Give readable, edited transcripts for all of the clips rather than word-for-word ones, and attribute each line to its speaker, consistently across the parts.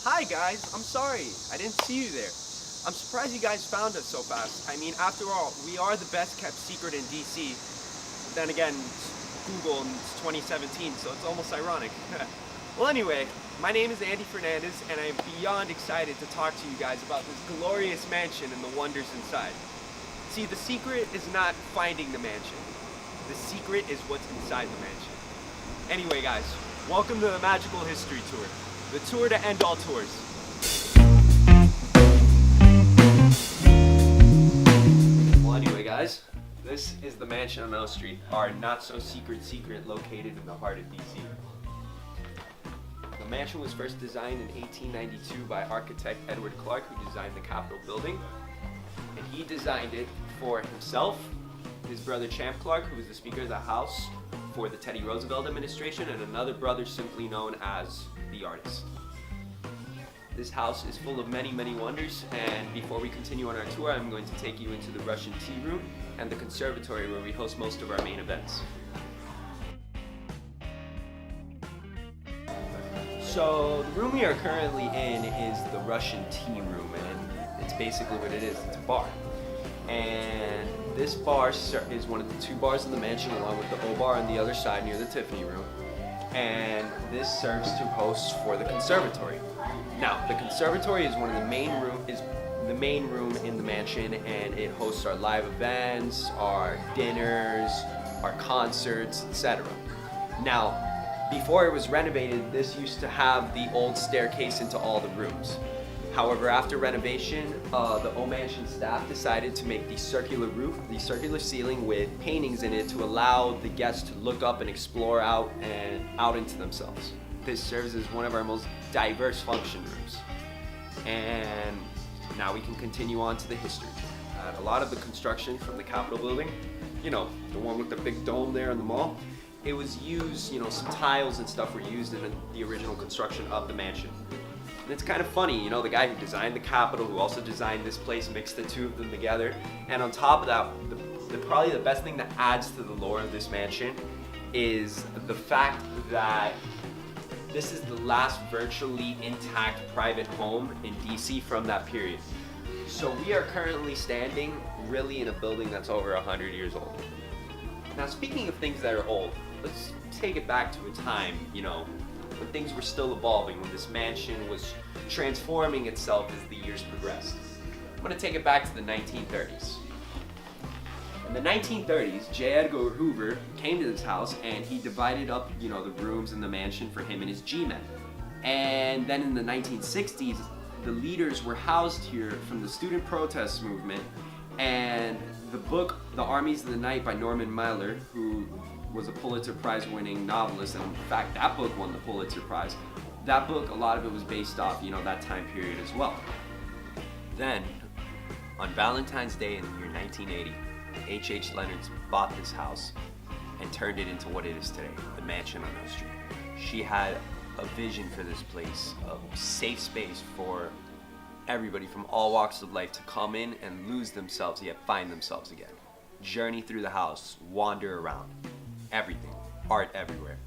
Speaker 1: Hi guys, I'm sorry, I didn't see you there. I'm surprised you guys found us so fast. I mean, after all, we are the best kept secret in DC. Then again, it's Google and it's 2017, so it's almost ironic. Well anyway, my name is Andy Fernandez and I am beyond excited to talk to you guys about this glorious mansion and the wonders inside. See, the secret is not finding the mansion. The secret is what's inside the mansion. Anyway guys, welcome to the Magical History Tour. The tour to end all tours. Well anyway guys, this is the mansion on O Street, our not so secret located in the heart of DC. The mansion was first designed in 1892 by architect Edward Clark, who designed the Capitol building. And he designed it for himself, his brother Champ Clark, who was the Speaker of the House for the Teddy Roosevelt administration, and another brother simply known as the Artist. This house is full of many, many wonders, and before we continue on our tour, I'm going to take you into the Russian tea room and the conservatory where we host most of our main events. So the room we are currently in is the Russian tea room, and it's basically what it is. It's a bar. And this bar is one of the two bars in the mansion, along with the O bar on the other side near the Tiffany room. And this serves to host for the conservatory. Now, the conservatory is one of the main room in the mansion, and it hosts our live events, our dinners, our concerts, etc. Now, before it was renovated, this used to have the old staircase into all the rooms. However, after renovation, the O Mansion staff decided to make the circular roof, the circular ceiling with paintings in it to allow the guests to look up and explore out into themselves. This serves as one of our most diverse function rooms. And now we can continue on to the history. A lot of the construction from the Capitol building, you know, the one with the big dome there in the mall, it was used, some tiles and stuff were used in the original construction of the mansion. And it's kind of funny, the guy who designed the Capitol, who also designed this place, mixed the two of them together. And on top of that, probably the best thing that adds to the lore of this mansion is the fact that this is the last virtually intact private home in DC from that period. So we are currently standing really in a building that's over 100 years old. Now, speaking of things that are old, let's take it back to a time, when things were still evolving, when this mansion was transforming itself as the years progressed. I'm going to take it back to the 1930s. In the 1930s, J. Edgar Hoover came to this house and he divided up, the rooms in the mansion for him and his G-men. And then in the 1960s, the leaders were housed here from the student protest movement, and the book, The Armies of the Night by Norman Mailer, who was a Pulitzer Prize winning novelist, and in fact that book won the Pulitzer Prize. That book, a lot of it was based off, that time period as well. Then, on Valentine's Day in the year 1980, H.H. Leonard bought this house and turned it into what it is today, the mansion on O Street. She had a vision for this place, a safe space for everybody from all walks of life to come in and lose themselves, yet find themselves again. Journey through the house, wander around. Everything, art everywhere.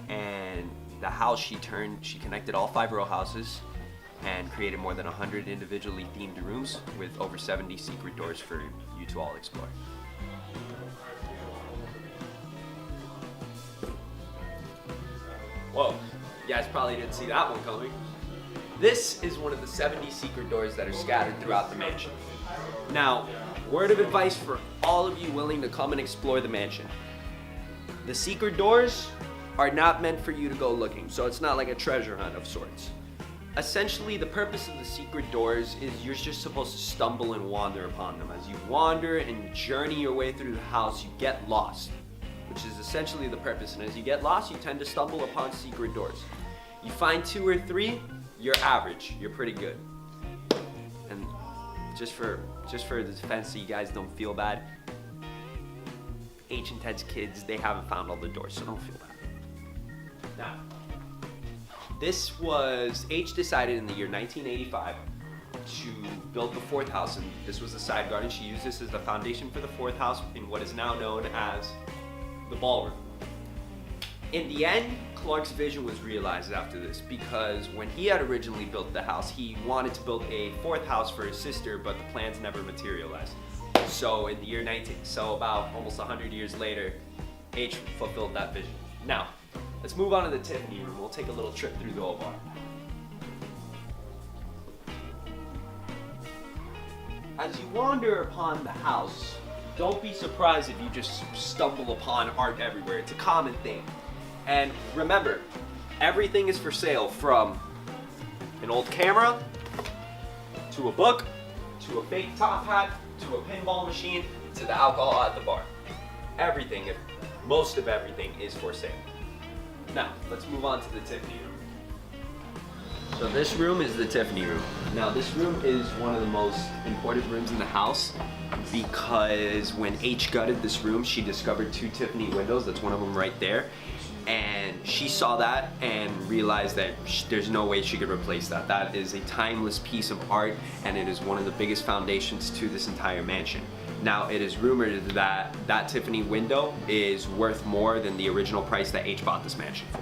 Speaker 1: And the house she connected all 5 row houses and created more than 100 individually themed rooms with over 70 secret doors for you to all explore. Whoa, you guys probably didn't see that one coming. This is one of the 70 secret doors that are scattered throughout the mansion. Now, word of advice for all of you willing to come and explore the mansion. The secret doors are not meant for you to go looking, so it's not like a treasure hunt of sorts. Essentially, the purpose of the secret doors is you're just supposed to stumble and wander upon them. As you wander and journey your way through the house, you get lost, which is essentially the purpose. And as you get lost, you tend to stumble upon secret doors. You find 2 or 3, you're average, you're pretty good. And just for the defense so you guys don't feel bad, H and Ted's kids, they haven't found all the doors, so don't feel bad. Now, H decided in the year 1985 to build the 4th house, and this was the side garden. She used this as the foundation for the 4th house in what is now known as the ballroom. In the end, Clark's vision was realized after this, because when he had originally built the house, he wanted to build a fourth house for his sister, but the plans never materialized. So in the year about almost 100 years later, H fulfilled that vision. Now, let's move on to the Tiffany room. We'll take a little trip through the old bar. As you wander upon the house, don't be surprised if you just stumble upon art everywhere. It's a common thing. And remember, everything is for sale, from an old camera, to a book, to a fake top hat, to a pinball machine, to the alcohol at the bar. Everything, most of everything is for sale. Now, let's move on to the Tiffany room. So this room is the Tiffany room. Now this room is one of the most important rooms in the house, because when H gutted this room, she discovered 2 Tiffany windows. That's one of them right there. And she saw that and realized that there's no way she could replace that. That is a timeless piece of art, and it is one of the biggest foundations to this entire mansion. Now, it is rumored that that Tiffany window is worth more than the original price that H bought this mansion for.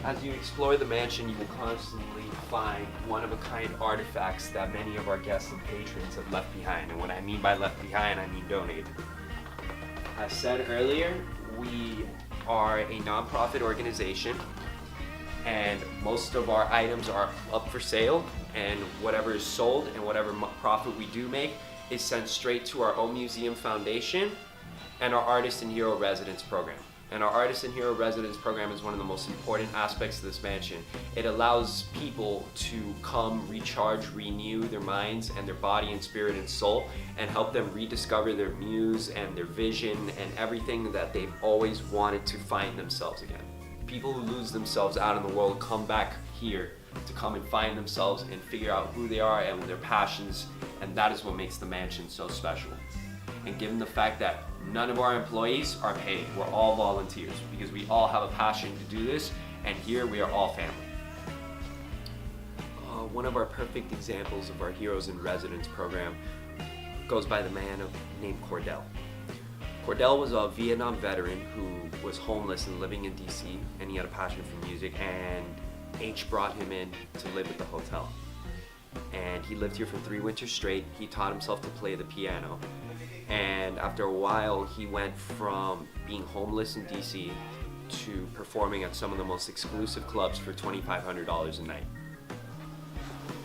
Speaker 1: As you explore the mansion, you will constantly find one-of-a-kind artifacts that many of our guests and patrons have left behind. And what I mean by left behind, I mean donated. As said earlier, we are a non-profit organization, and most of our items are up for sale, and whatever is sold and whatever profit we do make is sent straight to our own museum foundation and our Artist and Hero Residence program. And our Artist and Hero Residence program is one of the most important aspects of this mansion. It allows people to come recharge, renew their minds and their body and spirit and soul, and help them rediscover their muse and their vision and everything that they've always wanted to find themselves again. People who lose themselves out in the world come back here to come and find themselves and figure out who they are and their passions, and that is what makes the mansion so special. And given the fact that none of our employees are paid, we're all volunteers, because we all have a passion to do this, and here we are all family. One of our perfect examples of our Heroes in Residence program goes by the man named Cordell. Cordell was a Vietnam veteran who was homeless and living in DC, and he had a passion for music, and H brought him in to live at the hotel. And he lived here for 3 winters straight. He taught himself to play the piano. And after a while, he went from being homeless in DC to performing at some of the most exclusive clubs for $2,500 a night.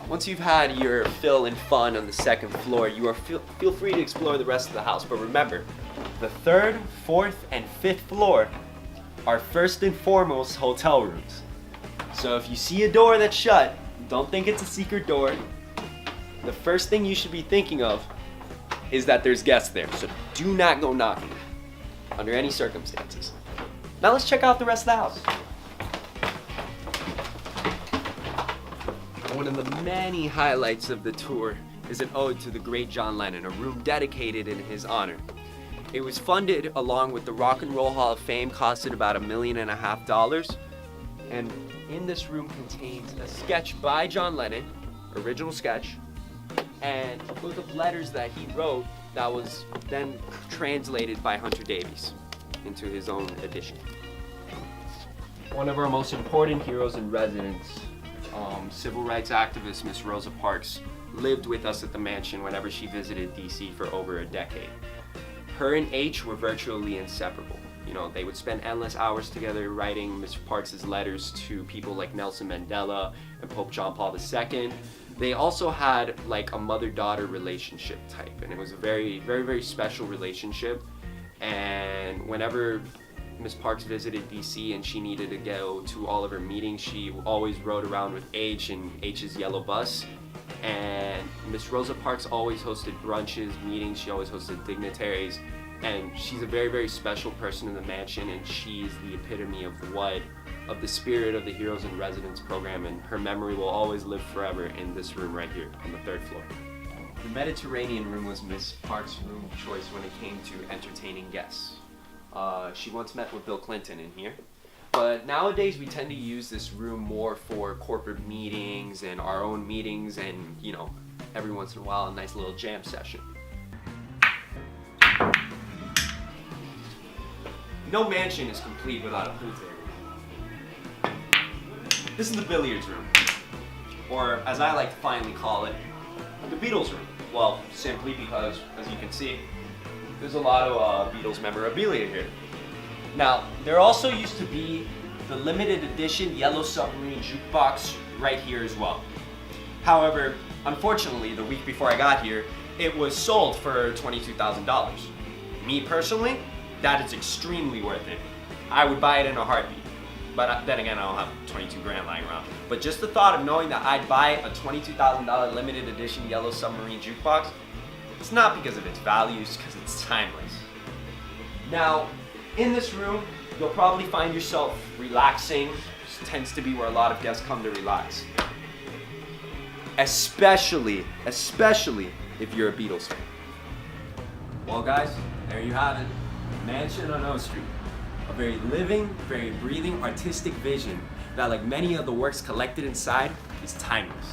Speaker 1: Once you've had your fill and fun on the 2nd floor, you are feel free to explore the rest of the house. But remember, the 3rd, 4th, and 5th floor are first and foremost hotel rooms. So if you see a door that's shut, don't think it's a secret door. The first thing you should be thinking of is that there's guests there. So do not go knocking under any circumstances. Now let's check out the rest of the house. One of the many highlights of the tour is an ode to the great John Lennon, a room dedicated in his honor. It was funded along with the Rock and Roll Hall of Fame, costed about $1.5 million. And in this room contains a sketch by John Lennon, original sketch, and a book of letters that he wrote that was then translated by Hunter Davies into his own edition. One of our most important heroes in residence, civil rights activist Miss Rosa Parks, lived with us at the mansion whenever she visited DC for over a decade. Her and H were virtually inseparable. You know, they would spend endless hours together writing Miss Parks' letters to people like Nelson Mandela and Pope John Paul II. They also had like a mother-daughter relationship type, and it was a very, very, very special relationship. And whenever Miss Parks visited DC and she needed to go to all of her meetings, she always rode around with H in H's yellow bus. And Miss Rosa Parks always hosted brunches, meetings, she always hosted dignitaries. And she's a very, very special person in the mansion, and she's the epitome of the spirit of the Heroes in Residence program, and her memory will always live forever in this room right here on the 3rd floor. The Mediterranean room was Miss Parks' room of choice when it came to entertaining guests. She once met with Bill Clinton in here, but nowadays we tend to use this room more for corporate meetings and our own meetings, and you know, every once in a while a nice little jam session. no mansion is complete without a pool table. This is the billiards room, or as I like to finally call it, the Beatles room. Well, simply because, as you can see, there's a lot of Beatles memorabilia here. Now, there also used to be the limited edition Yellow Submarine jukebox right here as well. However, unfortunately, the week before I got here, it was sold for $22,000. Me personally, that is extremely worth it. I would buy it in a heartbeat. But then again, I don't have 22 grand lying around. But just the thought of knowing that I'd buy a $22,000 limited edition Yellow Submarine jukebox, it's not because of its value, it's because it's timeless. Now, in this room, you'll probably find yourself relaxing. This tends to be where a lot of guests come to relax. Especially if you're a Beatles fan. Well guys, there you have it. Mansion on O Street. A very living, very breathing, artistic vision that, like many of the works collected inside, is timeless.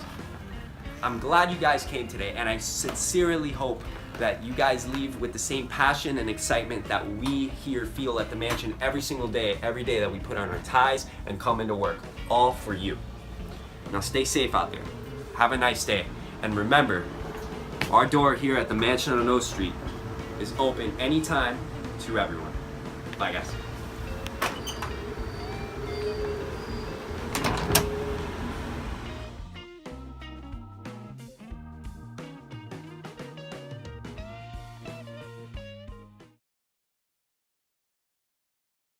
Speaker 1: I'm glad you guys came today, and I sincerely hope that you guys leave with the same passion and excitement that we here feel at the mansion every single day, every day that we put on our ties and come into work, all for you. Now stay safe out there. Have a nice day. And remember, our door here at the mansion on O Street is open anytime to everyone. Bye guys.